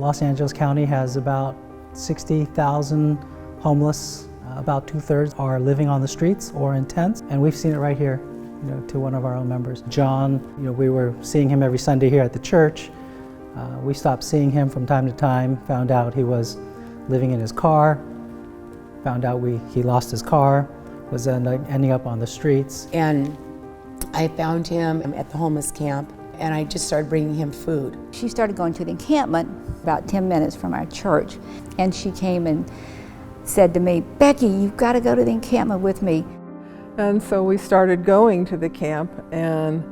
Los Angeles County has about 60,000 homeless. About 2/3 are living on the streets or in tents, and we've seen it right here, to one of our own members. John, we were seeing him every Sunday here at the church. We stopped seeing him from time to time, found out he was living in his car, found out he lost his car, was ending up on the streets. And I found him at the homeless camp, and I just started bringing him food. She started going to the encampment about 10 minutes from our church, and she came and said to me, "Becky, you've got to go to the encampment with me." And so we started going to the camp, and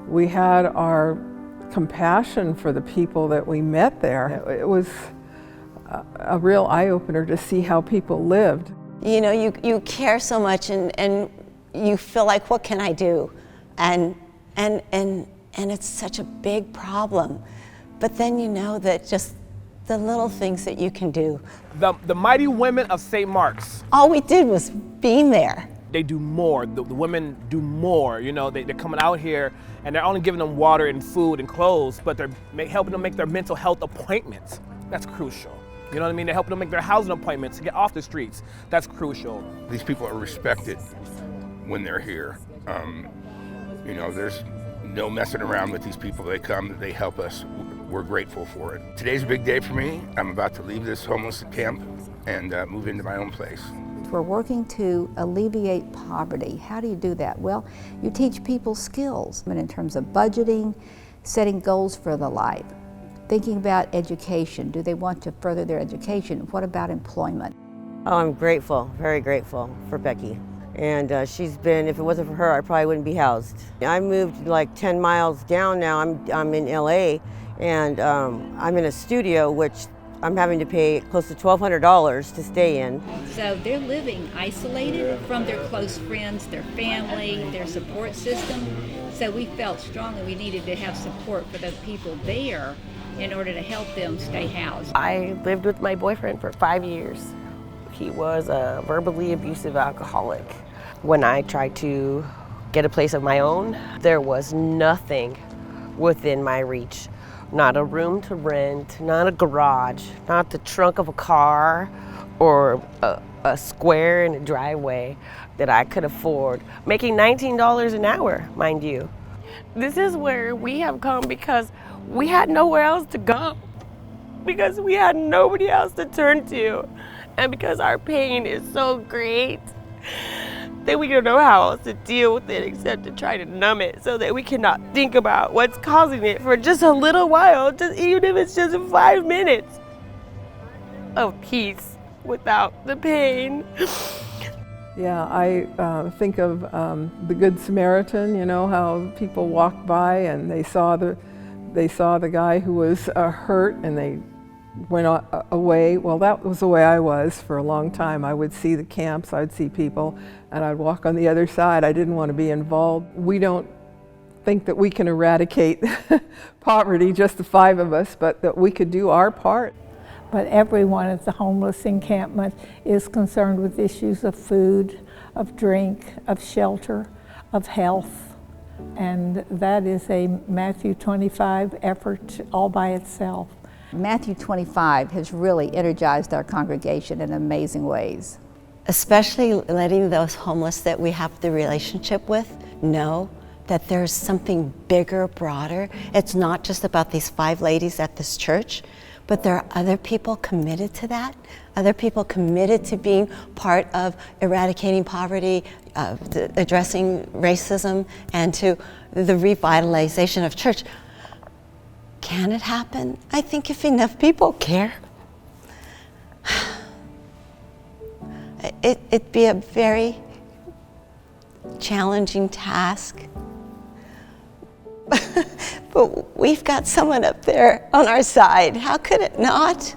we had our compassion for the people that we met there. It was a real eye-opener to see how people lived. You care so much, and you feel like, what can I do? And it's such a big problem. But then you know that just the little things that you can do. The mighty women of St. Mark's. All we did was being there. They do more. The women do more. They're coming out here and they're only giving them water and food and clothes, but they're helping them make their mental health appointments. That's crucial. You know what I mean? They're helping them make their housing appointments to get off the streets. That's crucial. These people are respected when they're here. There's no messing around with these people. They come, they help us. We're grateful for it. Today's a big day for me. I'm about to leave this homeless camp and move into my own place. We're working to alleviate poverty. How do you do that? Well, you teach people skills in terms of budgeting, setting goals for their life, thinking about education. Do they want to further their education? What about employment? Oh, I'm grateful, very grateful for Becky. And she's been, if it wasn't for her, I probably wouldn't be housed. I moved like 10 miles down now. I'm in LA, and I'm in a studio, which I'm having to pay close to $1,200 to stay in. So they're living isolated from their close friends, their family, their support system. So we felt strongly we needed to have support for the people there in order to help them stay housed. I lived with my boyfriend for 5 years. He was a verbally abusive alcoholic. When I tried to get a place of my own, there was nothing within my reach. Not a room to rent, not a garage, not the trunk of a car, or a square in a driveway that I could afford. Making $19 an hour, mind you. This is where we have come because we had nowhere else to go, because we had nobody else to turn to, and because our pain is so great that we don't know how else to deal with it except to try to numb it so that we cannot think about what's causing it for just a little while, even if it's just 5 minutes of peace without the pain. Yeah, I think of the Good Samaritan, how people walked by and they saw the guy who was hurt and they went away. Well, that was the way I was for a long time. I would see the camps, I'd see people, and I'd walk on the other side. I didn't want to be involved. We don't think that we can eradicate poverty, just the 5 of us, but that we could do our part. But everyone at the homeless encampment is concerned with issues of food, of drink, of shelter, of health. And that is a Matthew 25 effort all by itself. Matthew 25 has really energized our congregation in amazing ways. Especially letting those homeless that we have the relationship with know that there's something bigger, broader. It's not just about these 5 ladies at this church, but there are other people committed to that, other people committed to being part of eradicating poverty, addressing racism, and to the revitalization of church. Can it happen? I think if enough people care. It'd be a very challenging task. But we've got someone up there on our side. How could it not?